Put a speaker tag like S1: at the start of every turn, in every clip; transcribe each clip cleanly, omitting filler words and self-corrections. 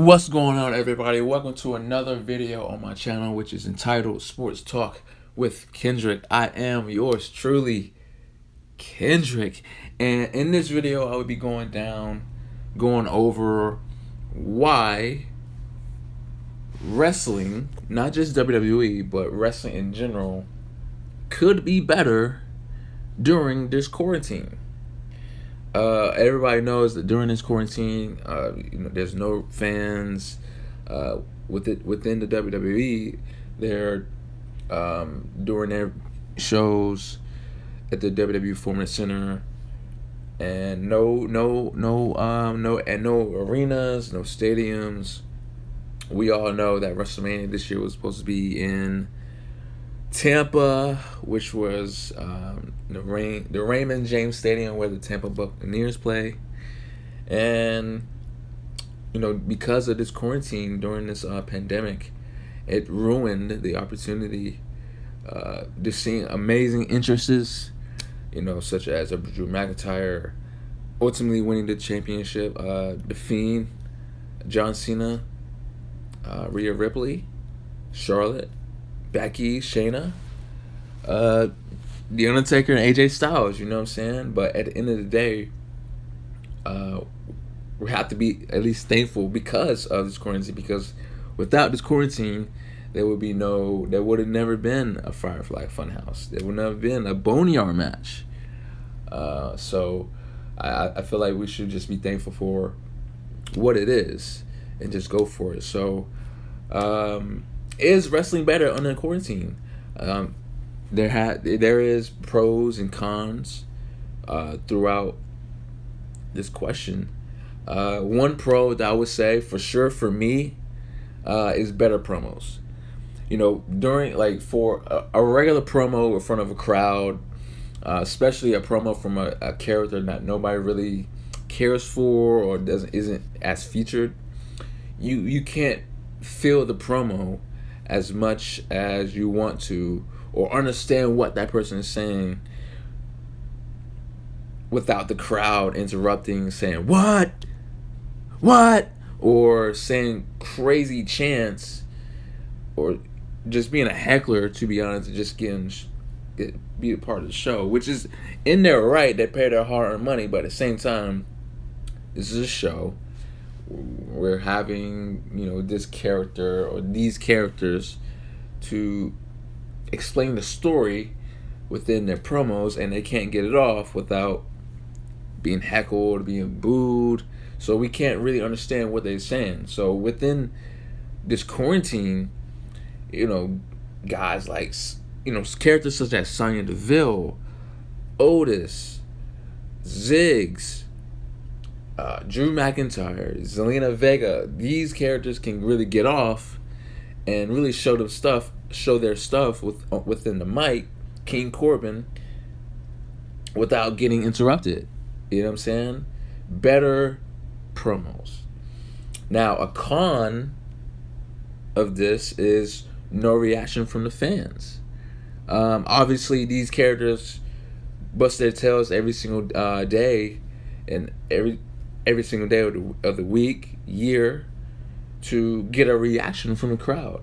S1: What's going on, everybody? Welcome to another video on my channel, which is entitled Sports Talk with Kendrick. I am yours truly, Kendrick, and in this video I will be going over why wrestling, not just WWE, but wrestling in general, could be better during this quarantine. Everybody knows that during this quarantine, there's no fans within the WWE. They're doing their shows at the WWE Performance Center, and no arenas, no stadiums. We all know that WrestleMania this year was supposed to be in Tampa, which was the Raymond James Stadium where the Tampa Buccaneers play. And because of this quarantine during this pandemic, it ruined the opportunity to see amazing entrances, such as Drew McIntyre ultimately winning the championship, The Fiend, John Cena, Rhea Ripley, Charlotte, Becky, Shayna, The Undertaker, and AJ Styles. You know what I'm saying? But at the end of the day, we have to be at least thankful because of this quarantine. Because without this quarantine, there would have never been a Firefly Funhouse. There would never have been a Boneyard match. So I feel like we should just be thankful for what it is and just go for it. So, is wrestling better under quarantine? There is pros and cons throughout this question. One pro that I would say for sure for me is better promos. During for a regular promo in front of a crowd, especially a promo from a character that nobody really cares for or isn't as featured, you can't feel the promo as much as you want to, or understand what that person is saying without the crowd interrupting, saying what, or saying crazy chants, or just being a heckler, to be honest, and just be a part of the show, which is in their right. They pay their hard-earned money, but at the same time, this is a show. We're having this character or these characters to explain the story within their promos, and they can't get it off without being heckled, being booed. So we can't really understand what they're saying. So within this quarantine, guys like characters such as Sonya Deville, Otis, Ziggs, Drew McIntyre, Zelina Vega, these characters can really get off and really show their stuff within the mic, King Corbin, without getting interrupted. You know what I'm saying? Better promos. Now, a con of this is no reaction from the fans. Obviously, these characters bust their tails every single day, and every single day of the week, year, to get a reaction from the crowd.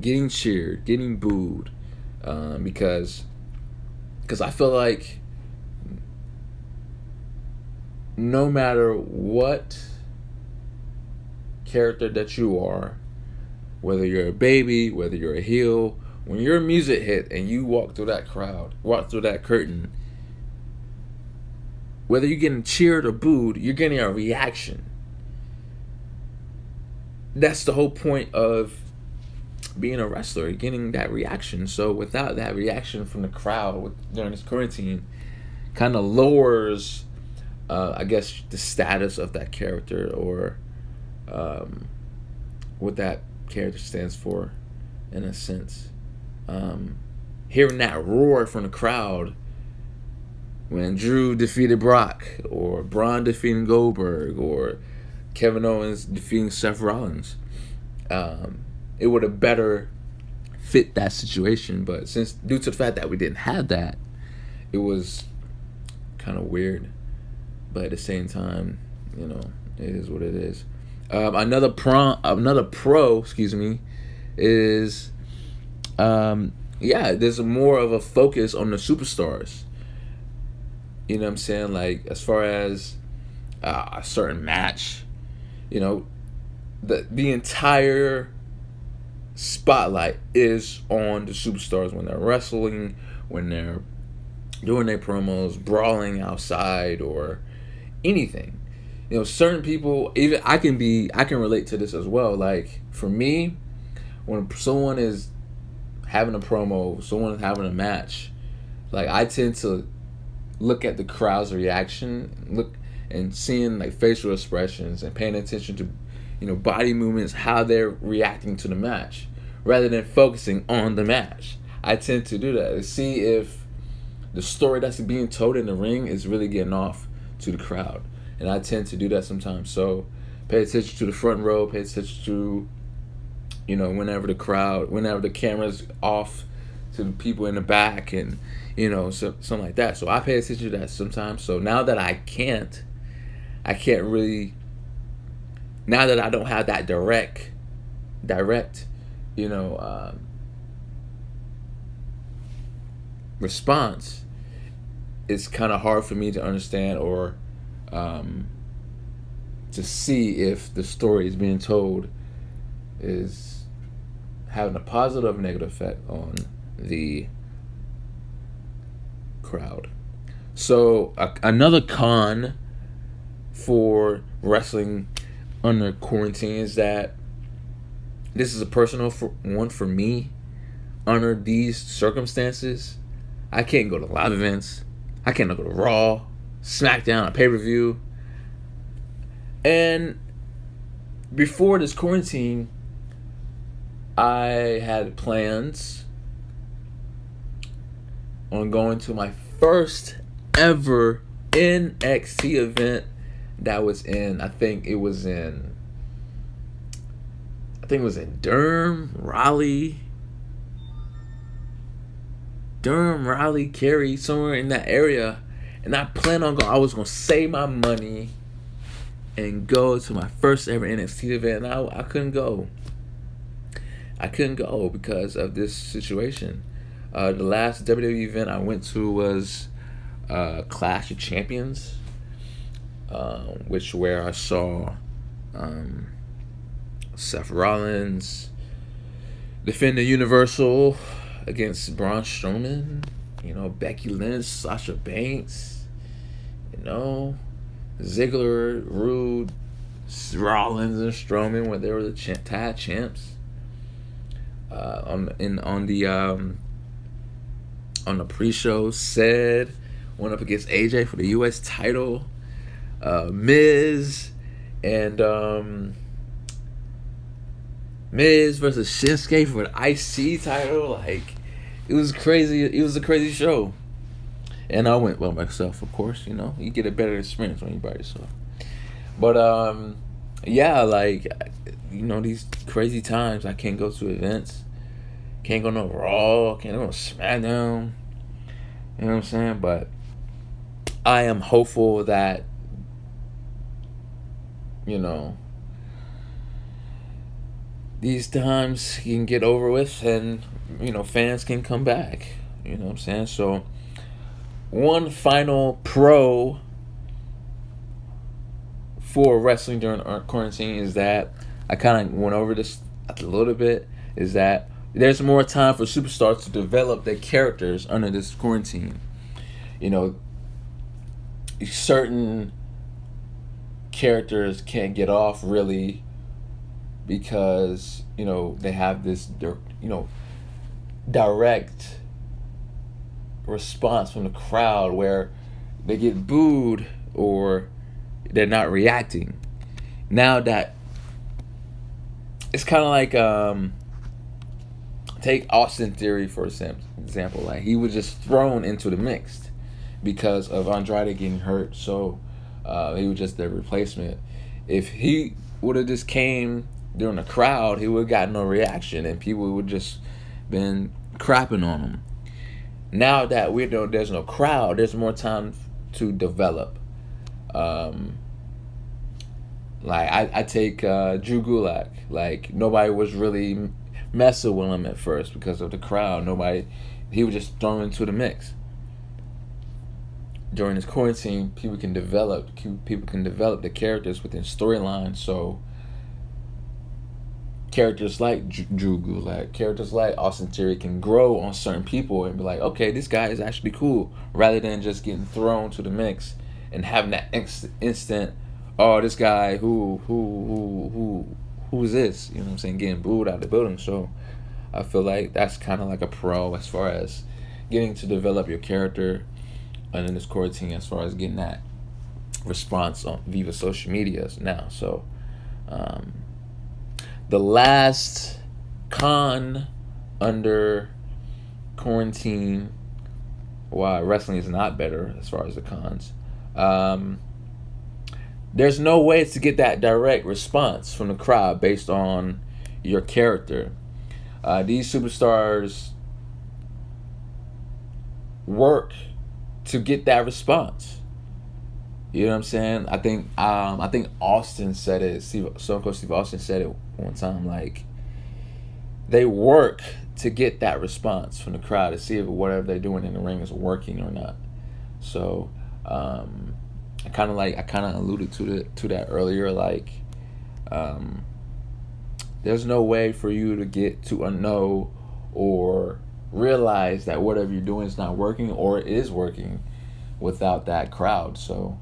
S1: Getting cheered, getting booed, because I feel like no matter what character that you are, whether you're a baby, whether you're a heel, when your music hit and you walk through that curtain, whether you're getting cheered or booed, you're getting a reaction. That's the whole point of being a wrestler, getting that reaction. So without that reaction from the crowd during this quarantine, kind of lowers, I guess, the status of that character, or what that character stands for, in a sense. Hearing that roar from the crowd when Drew defeated Brock, or Braun defeating Goldberg, or Kevin Owens defeating Seth Rollins, it would have better fit that situation. But since, due to the fact that we didn't have that, it was kind of weird. But at the same time, It is what it is. Another pro, excuse me, is there's more of a focus on the superstars. You know what I'm saying? Like, as far as a certain match, you know, the entire spotlight is on the superstars when they're wrestling, when they're doing their promos, brawling outside, or anything. You know, certain people, even I can relate to this as well. Like, for me, when someone is having a promo, someone is having a match, like, I tend to look at the crowd's reaction, look and seeing like facial expressions and paying attention to, you know, body movements, how they're reacting to the match, rather than focusing on the match. I tend to do that to see if the story that's being told in the ring is really getting off to the crowd. And I tend to do that sometimes. So pay attention to the front row, pay attention to, you know, whenever the camera's off, to the people in the back, and, you know, something like that. So I pay attention to that sometimes. So now that I can't really, now that I don't have that direct, you know, response, it's kind of hard for me to understand or to see if the story is being told is having a positive or negative effect on the crowd. So another con for wrestling under quarantine is that this is a personal one for me. Under these circumstances, I can't go to live events. I can't go to Raw, SmackDown, a pay-per-view. And before this quarantine, I had plans on going to my first ever NXT event that was in, I think it was in Durham, Raleigh, Cary, somewhere in that area. And I planned on going. I was going to save my money and go to my first ever NXT event. And I couldn't go. I couldn't go because of this situation. The last WWE event I went to was Clash of Champions, where I saw Seth Rollins defend the Universal against Braun Strowman. You know, Becky Lynch, Sasha Banks. You know, Ziggler, Rude, Rollins, and Strowman when they were the tag champs. On the pre-show, Ced went up against AJ for the U.S. title. Miz versus Shinsuke for the IC title. Like, it was crazy. It was a crazy show. And I went by myself, of course. You know, you get a better experience when you're by yourself. But yeah, like, you know, these crazy times, I can't go to events. Can't go no Raw. Can't go no SmackDown. You know what I'm saying? But I am hopeful that, you know, these times can get over with and, you know, fans can come back. You know what I'm saying? So, one final pro for wrestling during quarantine is that, I kind of went over this a little bit, is that there's more time for superstars to develop their characters under this quarantine. You know, certain characters can't get off really because, you know, they have this, you know, direct response from the crowd where they get booed or they're not reacting. Now that it's kind of like take Austin Theory for example. Like, he was just thrown into the mix because of Andrade getting hurt, so he was just their replacement. If he would have just came during the crowd, he would have gotten no reaction and people would just been crapping on him. Now that we know there's no crowd, there's more time to develop Like I take Drew Gulak. Like nobody was really messing with him at first because of the crowd. Nobody, he was just thrown into the mix. During this quarantine, people can develop the characters within storylines. So characters like Drew Gulak, characters like Austin Theory can grow on certain people and be like, okay, this guy is actually cool, rather than just getting thrown to the mix and having that instant, oh, this guy who is this? You know what I'm saying? Getting booed out of the building. So I feel like that's kind of like a pro as far as getting to develop your character and in this quarantine, as far as getting that response on Viva social medias now. So the last con under quarantine, why wrestling is not better as far as the cons, there's no way to get that direct response from the crowd based on your character. These superstars work to get that response. You know what I'm saying? I think Austin said it. Stone Cold Steve Austin said it one time. Like, they work to get that response from the crowd to see if whatever they're doing in the ring is working or not. So I kind of alluded to that earlier. Like, there's no way for you to get to a know or realize that whatever you're doing is not working or it is working without that crowd. So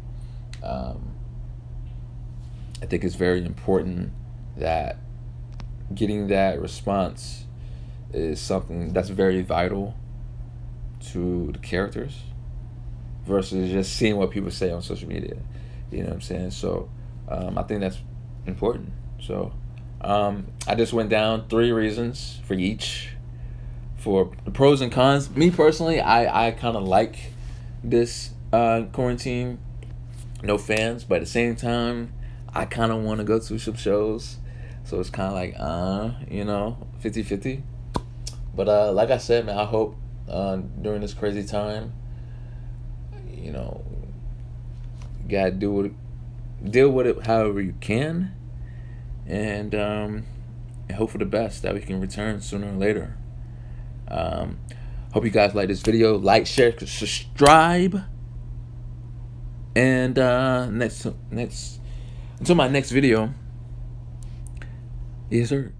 S1: I think it's very important that getting that response is something that's very vital to the characters versus just seeing what people say on social media. You know what I'm saying? So I think that's important. So I just went down 3 reasons for each, for the pros and cons. Me personally, I kind of like this quarantine, no fans, but at the same time, I kind of want to go to some shows. So it's kind of like, 50-50. But like I said, man, I hope during this crazy time, you gotta deal with it however you can, and hope for the best that we can return sooner or later. Hope you guys like this video. Like, share, subscribe, and next until my next video. Yes, sir.